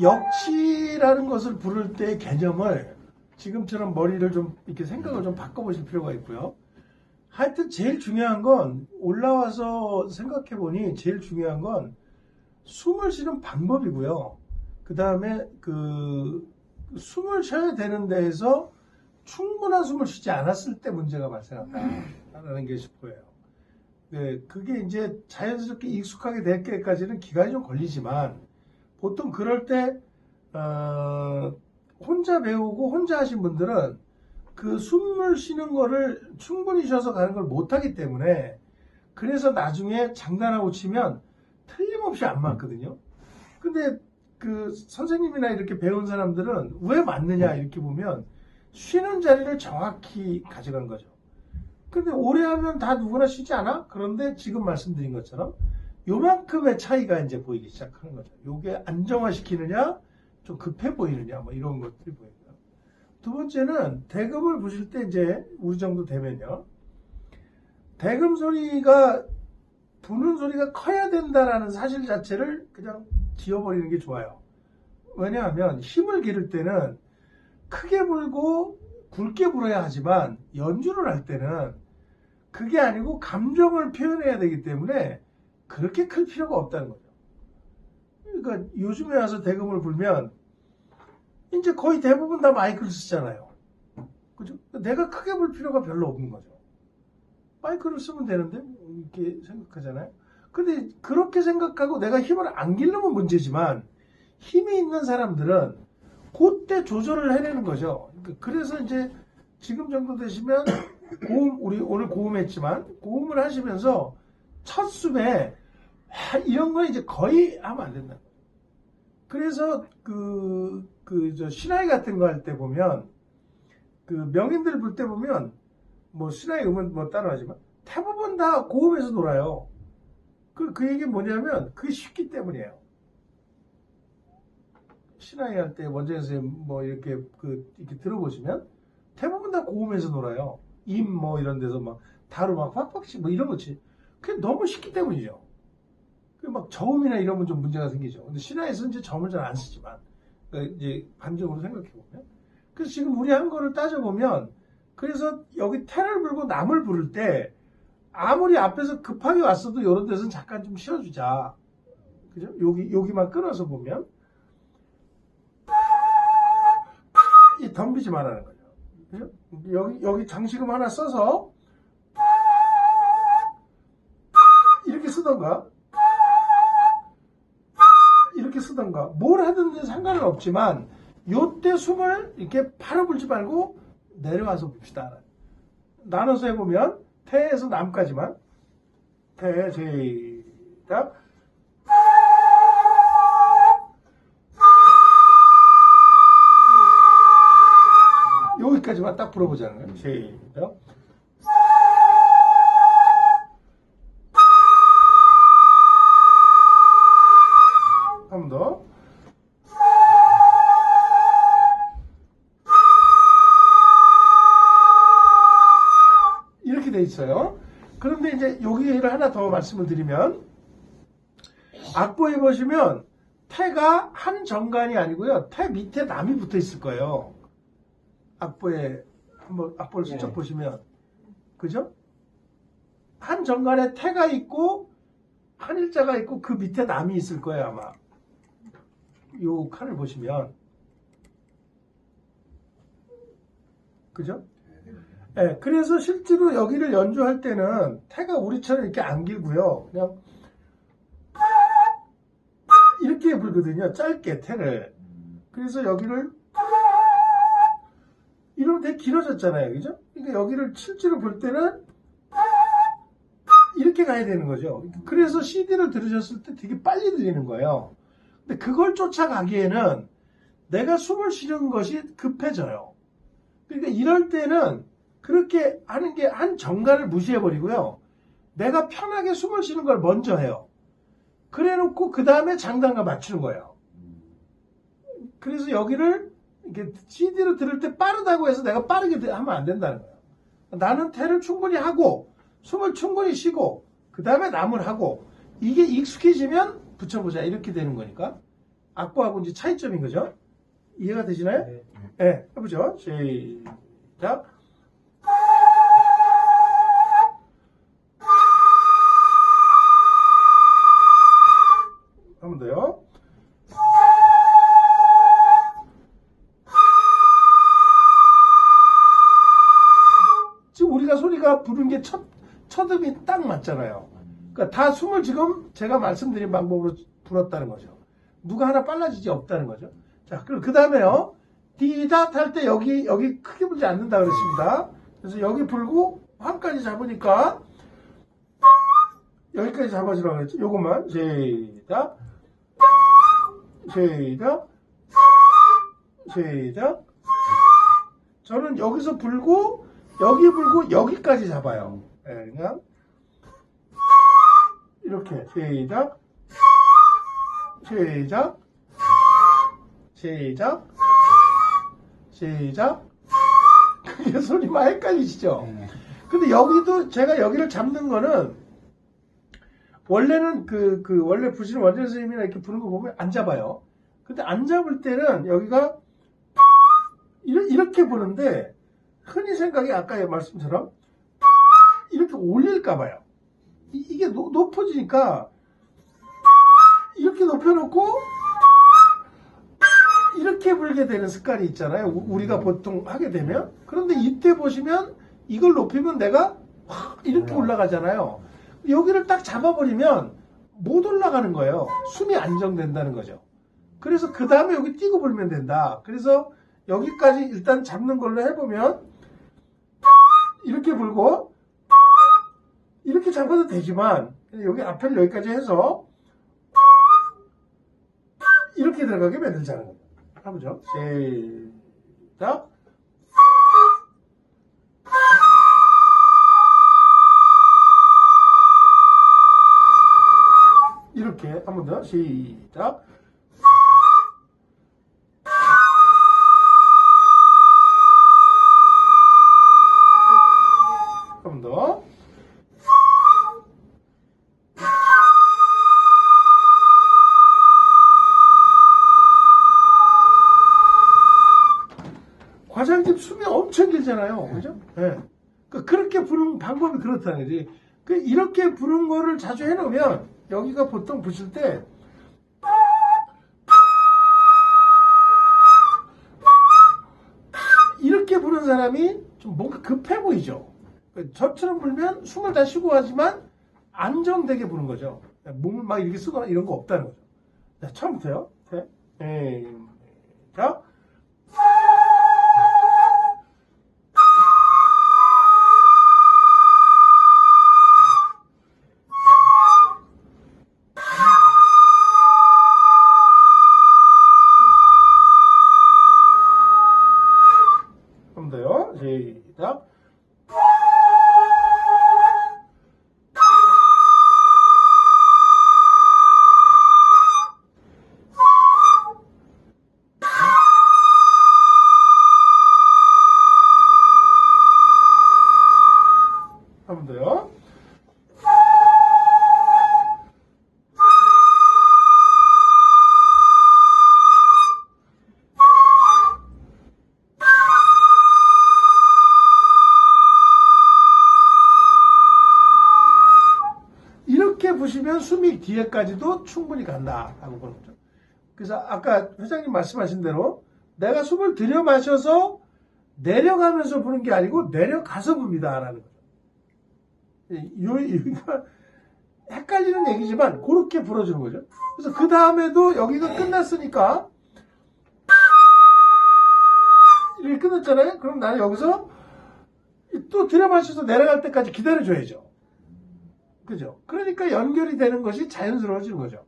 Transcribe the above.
역치라는 것을 부를 때 개념을 지금처럼 머리를 좀 이렇게 생각을 좀 바꿔보실 필요가 있고요. 하여튼 제일 중요한 건 올라와서 생각해보니 제일 중요한 건 숨을 쉬는 방법이고요. 그 다음에 그 숨을 쉬어야 되는 데에서 충분한 숨을 쉬지 않았을 때 문제가 발생한다라는 게 싶어요. 네, 그게 이제 자연스럽게 익숙하게 될 때까지는 기간이 좀 걸리지만 보통 그럴 때 혼자 배우고 혼자 하신 분들은 그 숨을 쉬는 거를 충분히 쉬어서 가는 걸 못하기 때문에 그래서 나중에 장단하고 치면 틀림없이 안 맞거든요. 근데 그 선생님이나 이렇게 배운 사람들은 왜 맞느냐 이렇게 보면 쉬는 자리를 정확히 가져간 거죠. 근데 오래 하면 다 누구나 쉬지 않아? 그런데 지금 말씀드린 것처럼 요만큼의 차이가 이제 보이기 시작하는 거죠. 요게 안정화시키느냐, 좀 급해 보이느냐, 뭐 이런 것들이 보입니다. 두 번째는 대금을 부실 때 이제 우리 정도 되면요. 대금 소리가, 부는 소리가 커야 된다라는 사실 자체를 그냥 지워버리는 게 좋아요. 왜냐하면 힘을 기를 때는 크게 불고 굵게 불어야 하지만 연주를 할 때는 그게 아니고 감정을 표현해야 되기 때문에 그렇게 클 필요가 없다는 거죠. 그러니까 요즘에 와서 대금을 불면 이제 거의 대부분 다 마이크를 쓰잖아요. 그죠? 내가 크게 불 필요가 별로 없는 거죠. 마이크를 쓰면 되는데 이렇게 생각하잖아요. 근데 그렇게 생각하고 내가 힘을 안 기르면 문제지만 힘이 있는 사람들은 그때 조절을 해내는 거죠. 그래서 이제 지금 정도 되시면 고음, 우리 오늘 고음했지만 고음을 하시면서 첫 숨에 이런 거 이제 거의 하면 안 된다. 그래서 저 신하이 같은 거 할 때 보면 그 명인들 불 때 보면 뭐 신하이 음은 뭐 따라하지만 대부분 다 고음에서 놀아요. 그 얘기 뭐냐면 그게 쉽기 때문이에요. 신하이 할 때 원장님 선생님 뭐 이렇게 이렇게 들어보시면 대부분 다 고음에서 놀아요. 임 뭐 이런 데서 막 다루 막 팍팍씩 뭐 이런 거지. 그게 너무 쉽기 때문이죠. 그 막 저음이나 이러면 좀 문제가 생기죠. 근데 신화에서는 이제 저음을 잘 안 쓰지만 그러니까 이제 반적으로 생각해 보면 그래서 지금 우리 한 거를 따져 보면 그래서 여기 테를 불고 남을 부를 때 아무리 앞에서 급하게 왔어도 이런 데서는 잠깐 좀 쉬어주자. 그죠? 여기만 끊어서 보면 이 덤비지 말라는 거죠. 그죠? 여기 장식음 하나 써서 이렇게 쓰던가 이렇게 쓰던가 뭘 하든지 상관은 없지만 요때 숨을 이렇게 팔아 불지 말고 내려와서 봅시다. 나눠서 해보면 태에서 남까지만 태 시작 여기까지만 딱 불어보자는 거예요. 시작 한 번 더. 이렇게 돼 있어요. 그런데 이제 여기를 하나 더 말씀을 드리면 악보에 보시면 태가 한 정간이 아니고요. 태 밑에 남이 붙어 있을 거예요. 악보에 한번 악보를 슬쩍 보시면 그죠? 한 정간에 태가 있고 한 일자가 있고 그 밑에 남이 있을 거예요 아마. 요 칸을 보시면 그죠? 네, 그래서 실제로 여기를 연주할 때는 태가 우리처럼 이렇게 안 길고요. 그냥 이렇게 불거든요. 짧게 태를. 그래서 여기를 이러면 되게 길어졌잖아요. 그죠? 그러니까 여기를 실제로 볼 때는 이렇게 가야 되는 거죠. 그래서 CD를 들으셨을 때 되게 빨리 들리는 거예요. 근데 그걸 쫓아가기에는 내가 숨을 쉬는 것이 급해져요. 그러니까 이럴 때는 그렇게 하는 게 한 정간을 무시해버리고요. 내가 편하게 숨을 쉬는 걸 먼저 해요. 그래 놓고 그 다음에 장단과 맞추는 거예요. 그래서 여기를 이렇게 CD로 들을 때 빠르다고 해서 내가 빠르게 하면 안 된다는 거예요. 나는 태를 충분히 하고 숨을 충분히 쉬고 그 다음에 남을 하고 이게 익숙해지면 붙여보자 이렇게 되는 거니까 악보하고 이제 차이점인 거죠. 이해가 되시나요? 네. 네, 해보죠. 시작. 한 번 더요. 지금 우리가 소리가 부른 게 첫 음이 딱 맞잖아요. 그러니까 다 숨을 지금 제가 말씀드린 방법으로 불었다는 거죠. 누가 하나 빨라지지 없다는 거죠. 자, 그리고 그 다음에요. 디닷 할 때 여기 크게 불지 않는다 그랬습니다. 그래서 여기 불고 한까지 잡으니까 여기까지 잡아주라고 그랬죠. 요것만 시작. 시작. 시작. 저는 여기서 불고 여기 불고 여기까지 잡아요. 네, 그냥 이렇게 시작. 시작. 시작. 시작. 그게 소리 많이 헷갈리시죠? 근데 여기도 제가 여기를 잡는 거는 원래는 원래 부시는 원재 선생님이나 이렇게 부는 거 보면 안 잡아요. 근데 안 잡을 때는 여기가 이렇게 부는데 흔히 생각이 아까 말씀처럼 이렇게 올릴까 봐요. 이게 높아지니까 이렇게 높여놓고 이렇게 불게 되는 습관이 있잖아요. 우리가 보통 하게 되면. 그런데 이때 보시면 이걸 높이면 내가 확 이렇게 올라가잖아요. 여기를 딱 잡아버리면 못 올라가는 거예요. 숨이 안정된다는 거죠. 그래서 그 다음에 여기 띄고 불면 된다. 그래서 여기까지 일단 잡는 걸로 해보면 이렇게 불고 이렇게 잡아도 되지만 여기 앞에를 여기까지 해서 이렇게 들어가게 만들자는 거예요. 해보죠. 시작. 이렇게 한 번 더. 시작. 한 번 더. 과장님 숨이 엄청 길잖아요. 그죠? 네. 그렇게 부는 방법이 그렇다는 거지. 이렇게 부는 거를 자주 해놓으면 여기가 보통 부실 때 이렇게 부는 사람이 좀 뭔가 급해 보이죠. 저처럼 불면 숨을 다 쉬고 하지만 안정되게 부는 거죠. 몸을 막 이렇게 쓰거나 이런 거 없다는 거죠. 자, 처음부터요. 자. 한 번 더요. 시작. 한 번 더요. 이렇게 보시면 숨이 뒤에까지도 충분히 간다 하고 보는 거죠. 그래서 아까 회장님 말씀하신 대로 내가 숨을 들여 마셔서 내려가면서 부는 게 아니고 내려가서 붑니다 라는 거죠. 여기가 헷갈리는 얘기지만 그렇게 불어주는 거죠. 그래서 그 다음에도 여기가 끝났으니까 이렇게 끝났잖아요. 그럼 나는 여기서 또 들여 마셔서 내려갈 때까지 기다려줘야죠. 그죠? 그러니까 연결이 되는 것이 자연스러워지는 거죠.